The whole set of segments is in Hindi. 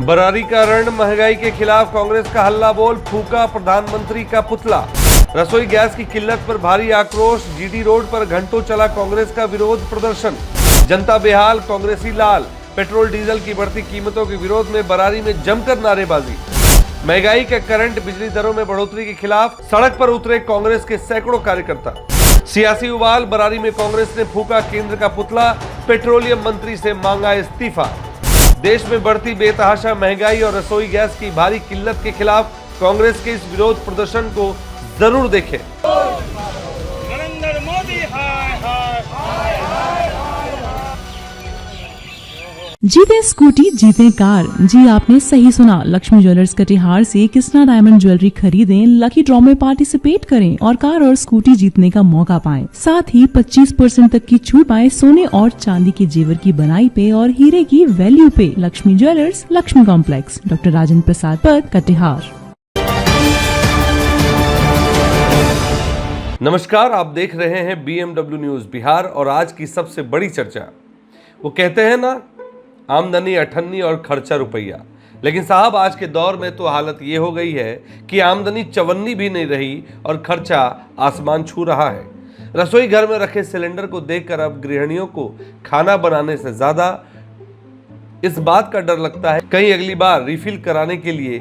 बरारी का रण, महंगाई के खिलाफ कांग्रेस का हल्ला बोल, फूका प्रधानमंत्री का पुतला। रसोई गैस की किल्लत पर भारी आक्रोश, जीडी रोड पर घंटों चला कांग्रेस का विरोध प्रदर्शन। जनता बेहाल, कांग्रेसी लाल। पेट्रोल डीजल की बढ़ती कीमतों के विरोध में बरारी में जमकर नारेबाजी। महंगाई के करंट बिजली दरों में बढ़ोतरी के खिलाफ सड़क पर उतरे कांग्रेस के सैकड़ों कार्यकर्ता। सियासी उबाल, बरारी में कांग्रेस ने फूका केंद्र का पुतला, पेट्रोलियम मंत्री से मांगा इस्तीफा। देश में बढ़ती बेतहाशा महंगाई और रसोई गैस की भारी किल्लत के खिलाफ कांग्रेस के इस विरोध प्रदर्शन को जरूर देखें। नरेंद्र मोदी हाय हाय हाय हाय। जीते स्कूटी जीते कार। जी आपने सही सुना, लक्ष्मी ज्वेलर्स कटिहार से कृष्णा डायमंड ज्वेलरी खरीदें, लकी ड्रॉ में पार्टिसिपेट करें और कार और स्कूटी जीतने का मौका पाएं। साथ ही 25% तक की छूट पाएं सोने और चांदी के जेवर की बनाई पे और हीरे की वैल्यू पे। Lakshmi jewellers, Lakshmi complex, doctor Rajendra Prasad पथ, कटिहार। नमस्कार, आप देख रहे हैं BMW न्यूज बिहार और आज की सबसे बड़ी चर्चा। वो कहते हैं ना, आमदनी अठन्नी और खर्चा रुपया। लेकिन साहब, आज के दौर में तो हालत ये हो गई है कि आमदनी चवन्नी भी नहीं रही और खर्चा आसमान छू रहा है। रसोई घर में रखे सिलेंडर को देखकर अब गृहिणियों को खाना बनाने से ज्यादा इस बात का डर लगता है कहीं अगली बार रिफिल कराने के लिए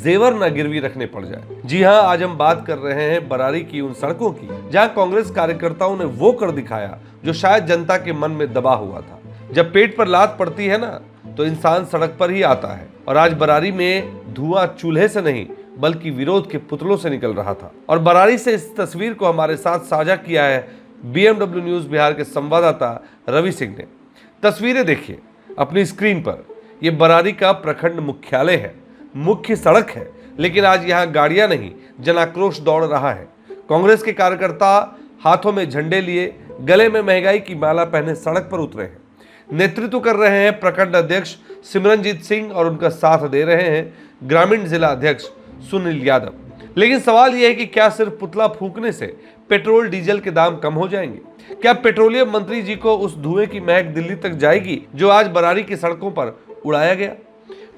जेवर न गिरवी रखने पड़ जाए। जी हां, आज हम बात कर रहे हैं बरारी की उन सड़कों की जहां कांग्रेस कार्यकर्ताओं ने वो कर दिखाया जो शायद जनता के मन में दबा हुआ था। जब पेट पर लात पड़ती है ना, तो इंसान सड़क पर ही आता है। और आज बरारी में धुआं चूल्हे से नहीं बल्कि विरोध के पुतलों से निकल रहा था। और बरारी से इस तस्वीर को हमारे साथ साझा किया है BMW न्यूज बिहार के संवाददाता रवि सिंह ने। तस्वीरें देखिए अपनी स्क्रीन पर। यह बरारी का प्रखंड मुख्यालय है, मुख्य सड़क है, लेकिन आज यहाँ गाड़ियां नहीं, जन आक्रोश दौड़ रहा है। कांग्रेस के कार्यकर्ता हाथों में झंडे लिए, गले में महंगाई की माला पहने सड़क पर उतरे हैं। नेतृत्व कर रहे हैं प्रखंड अध्यक्ष सिमरनजीत सिंह और उनका साथ दे रहे हैं ग्रामीण जिला अध्यक्ष सुनील यादव। लेकिन सवाल यह है कि क्या सिर्फ पुतला फूंकने से पेट्रोल डीजल के दाम कम हो जाएंगे? क्या पेट्रोलियम मंत्री जी को उस धुएं की महक दिल्ली तक जाएगी जो आज बरारी की सड़कों पर उड़ाया गया?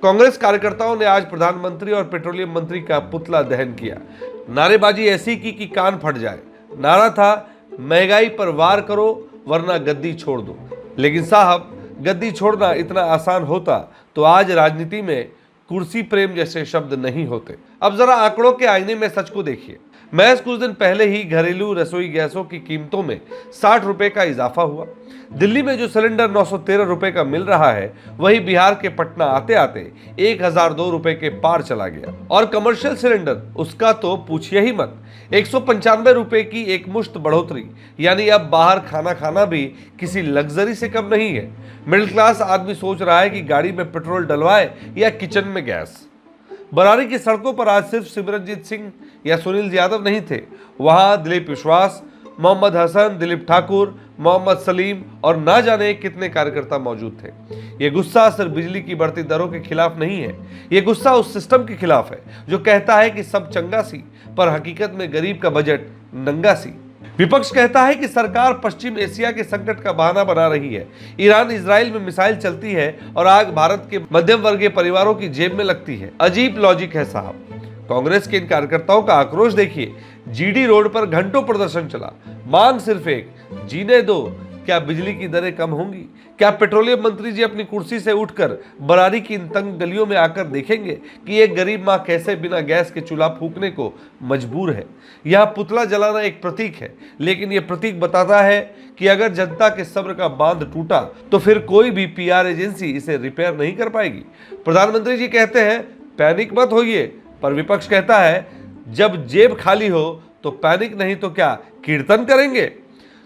कांग्रेस कार्यकर्ताओं ने आज प्रधानमंत्री और पेट्रोलियम मंत्री का पुतला दहन किया। नारेबाजी ऐसी की कि कान फट जाए। नारा था, महंगाई पर वार करो वरना गद्दी छोड़ दो। लेकिन साहब, गद्दी छोड़ना इतना आसान होता तो आज राजनीति में कुर्सी प्रेम जैसे शब्द नहीं होते। अब जरा आंकड़ों के आईने में सच को देखिए। महज कुछ दिन पहले ही घरेलू रसोई गैसों की कीमतों में 60 रुपए का इजाफा हुआ। दिल्ली में जो सिलेंडर 913 रुपए का मिल रहा है, वही बिहार के पटना आते आते 1002 रुपए के पार चला गया। और कमर्शियल सिलेंडर, उसका तो पूछिए ही मत। 195 रुपए की एक मुश्त बढ़ोतरी, यानी अब बाहर खाना खाना भी किसी लग्जरी से कम नहीं है। मिडिल क्लास आदमी सोच रहा है कि गाड़ी में पेट्रोल डलवाए या किचन में गैस। बरारी की सड़कों पर आज सिर्फ सिमरनजीत सिंह या सुनील यादव नहीं थे। वहां दिलीप विश्वास, मोहम्मद हसन, दिलीप ठाकुर, मोहम्मद सलीम और ना जाने कितने कार्यकर्ता मौजूद थे। ये गुस्सा सिर्फ बिजली की बढ़ती दरों के खिलाफ नहीं है, ये गुस्सा उस सिस्टम के खिलाफ है जो कहता है कि सब चंगा सी, पर हकीकत में गरीब का बजट नंगा सी। विपक्ष कहता है कि सरकार पश्चिम एशिया के संकट का बहाना बना रही है। ईरान इजराइल में मिसाइल चलती है और आग भारत के मध्यम वर्गीय परिवारों की जेब में लगती है। अजीब लॉजिक है साहब। कांग्रेस के इन कार्यकर्ताओं का आक्रोश देखिए। जीडी रोड पर घंटों प्रदर्शन चला। मांग सिर्फ एक, जीने दो। क्या बिजली की दरें कम होंगी? क्या पेट्रोलियम मंत्री जी अपनी कुर्सी से उठकर बरारी की इन तंग गलियों में आकर देखेंगे कि एक गरीब मां कैसे बिना गैस के चूल्हा फूंकने को मजबूर है? यह पुतला जलाना एक प्रतीक है, लेकिन यह प्रतीक बताता है कि अगर जनता के सब्र का बांध टूटा तो फिर कोई भी PR एजेंसी इसे रिपेयर नहीं कर पाएगी। प्रधानमंत्री जी कहते हैं पैनिक मत होइए, पर विपक्ष कहता है जब जेब खाली हो तो पैनिक नहीं तो क्या कीर्तन करेंगे?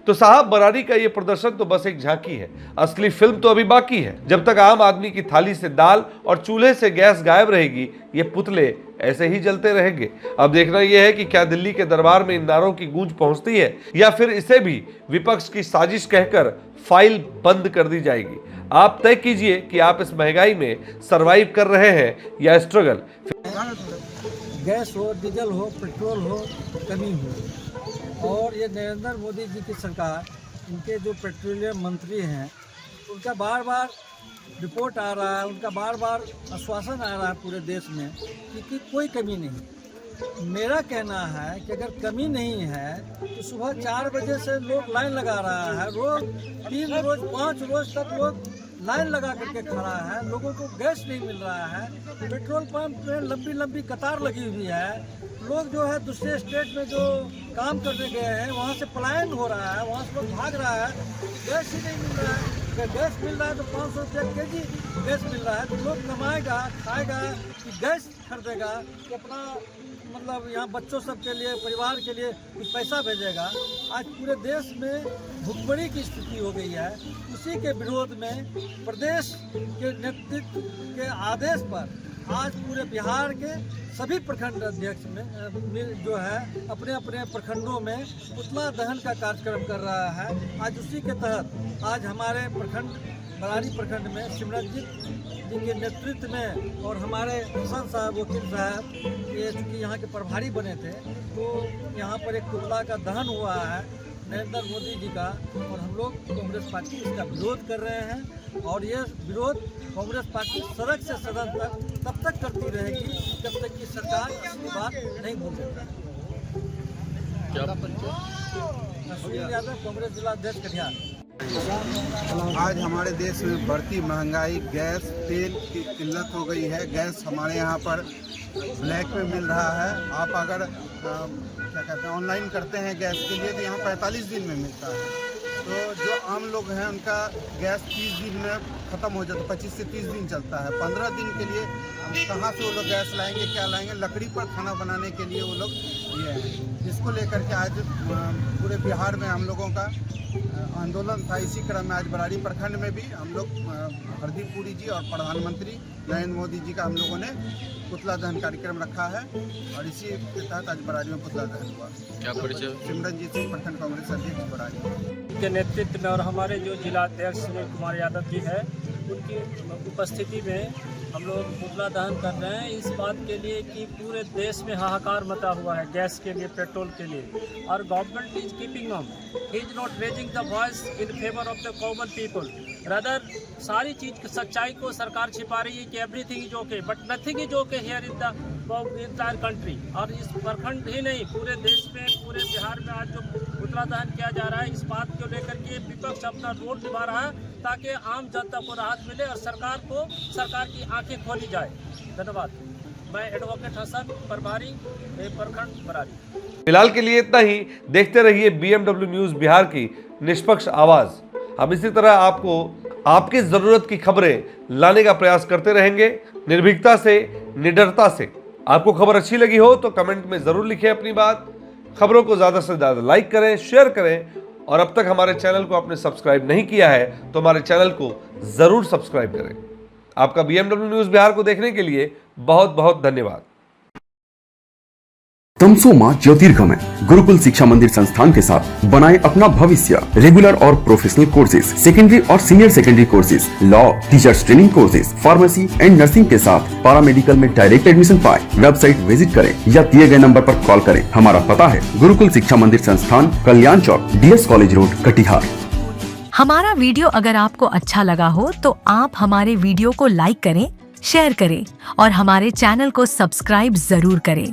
तो साहब, बरारी का ये प्रदर्शन तो बस एक झांकी है, असली फिल्म तो अभी बाकी है। जब तक आम आदमी की थाली से दाल और चूल्हे से गैस गायब रहेगी, ये पुतले ऐसे ही जलते रहेंगे। अब देखना यह है कि क्या दिल्ली के दरबार में इन नारों की गूंज पहुंचती है या फिर इसे भी विपक्ष की साजिश कहकर फाइल बंद कर दी जाएगी। आप तय कीजिए कि आप इस महंगाई में सरवाइव कर रहे हैं या स्ट्रगल। गैस हो, डीजल हो, पेट्रोल हो, कमी हो। और ये नरेंद्र मोदी जी की सरकार, इनके जो पेट्रोलियम मंत्री हैं, उनका बार बार रिपोर्ट आ रहा है, उनका बार बार आश्वासन आ रहा है पूरे देश में कि कोई कमी नहीं। मेरा कहना है कि अगर कमी नहीं है तो सुबह 4 बजे से लोग लाइन लगा रहा है, रोज 3 रोज 5 रोज तक लोग लाइन लगा करके खड़ा है, लोगों को गैस नहीं मिल रहा है, पेट्रोल पंप में लंबी लंबी कतार लगी हुई है, लोग जो है दूसरे स्टेट में जो काम करने गए हैं वहाँ से पलायन हो रहा है, वहाँ से लोग भाग रहा है, गैस ही नहीं मिल रहा है। अगर गैस मिल रहा है तो 500 रुपया केजी गैस मिल रहा है, तो लोग कमाएगा, खाएगा कि गैस खरीदेगा कि अपना मतलब यहाँ बच्चों सब के लिए, परिवार के लिए कुछ पैसा भेजेगा। आज पूरे देश में भुखमरी की स्थिति हो गई है। उसी के विरोध में प्रदेश के नेतृत्व के आदेश पर आज पूरे बिहार के सभी प्रखंड अध्यक्ष में जो है अपने अपने प्रखंडों में पुतला दहन का कार्यक्रम कर रहा है। आज उसी के तहत आज हमारे प्रखंड बरारी प्रखंड में सिमरनजीत जी के नेतृत्व में और हमारे हसन साहब, वकील साहब, ये चूँकि यहाँ के प्रभारी बने थे, तो यहाँ पर एक पुतला का दहन हुआ है नरेंद्र मोदी जी का, और हम लोग कांग्रेस पार्टी इसका विरोध कर रहे हैं। और ये विरोध कांग्रेस पार्टी सड़क से सदन तक तब तक करती रहेगी जब तक कि सरकार इसकी बात नहीं भूल देती। सुनील यादव, कांग्रेस जिला अध्यक्ष कटिहार। आज हमारे देश में बढ़ती महंगाई, गैस, तेल की किल्लत हो गई है। गैस हमारे यहाँ पर ब्लैक में मिल रहा है। आप अगर क्या कहते हैं ऑनलाइन करते हैं गैस के लिए तो यहाँ 45 दिन में मिलता है। तो जो आम लोग हैं उनका गैस 30 दिन में ख़त्म हो जाता है, 25 से 30 दिन चलता है। 15 दिन के लिए कहाँ से वो लोग गैस लाएंगे, क्या लाएंगे? लकड़ी पर खाना बनाने के लिए वो लोग ये हैं। इसको लेकर के आज पूरे बिहार में हम लोगों का आंदोलन था। इसी क्रम में आज बरारी प्रखंड में भी हम लोग हरदीप पुरी जी और प्रधानमंत्री नरेंद्र मोदी जी का हम लोगों ने पुतला दहन कार्यक्रम रखा है, और इसी के तहत आज बरारी में पुतला दहन हुआ। क्या परिचय? सिमरनजीत सिंह, प्रखंड कांग्रेस अध्यक्ष बरारी के नेतृत्व में और हमारे जो जिला अध्यक्ष सुनील कुमार यादव जी है, उनकी उपस्थिति में हम लोग पुतला दहन कर रहे हैं इस बात के लिए कि पूरे देश में हाहाकार मचा हुआ है गैस के लिए, पेट्रोल के लिए, और government is keeping on, is not raising the voice in favour of the common people. Rather सारी चीज़ की सच्चाई को सरकार छिपा रही है कि everything is okay, but nothing is okay here in the entire country. और इस प्रखंड ही नहीं, पूरे देश में, पूरे बिहार में आज जो पुतला दहन किया जा रहा है, इस बात को लेकर के विपक्ष अपना रोल निभा रहा है ताकि आम जनता को राहत मिले और सरकार की आंखें खोली जाए। धन्यवाद। मैं एडवोकेट हसन, प्रभारी प्रखंड बरारी। फिलहाल के लिए इतना ही। देखते रहिए BMW न्यूज़ बिहार की निष्पक्ष आवाज़। हम इसी तरह आपको आपकी ज़रूरत की खबरें लाने का प्रयास करते रहेंगे, निर्भीकता से, निडरता से। आपको खबर अच्छी लगी हो तो कमेंट में ज़रूर लिखें अपनी बात। खबरों को ज़्यादा से ज़्यादा लाइक करें, शेयर करें, और अब तक हमारे चैनल को आपने सब्सक्राइब नहीं किया है तो हमारे चैनल को ज़रूर सब्सक्राइब करें। आपका BMW न्यूज़ बिहार को देखने के लिए बहुत बहुत धन्यवाद। तमसोमा ज्योतिर्गमय गुरुकुल शिक्षा मंदिर संस्थान के साथ बनाए अपना भविष्य। रेगुलर और प्रोफेशनल कोर्सेज, सेकेंडरी और senior secondary courses, law, teachers training courses, pharmacy and nursing के साथ पैरामेडिकल में डायरेक्ट एडमिशन पाए। वेबसाइट विजिट करें या दिए गए नंबर पर कॉल करें। हमारा पता है गुरुकुल शिक्षा मंदिर संस्थान, कल्याण चौक, DS कॉलेज रोड, कटिहार। हमारा वीडियो अगर आपको अच्छा लगा हो तो आप हमारे वीडियो को लाइक करें, शेयर करें और हमारे चैनल को सब्सक्राइब जरूर करें।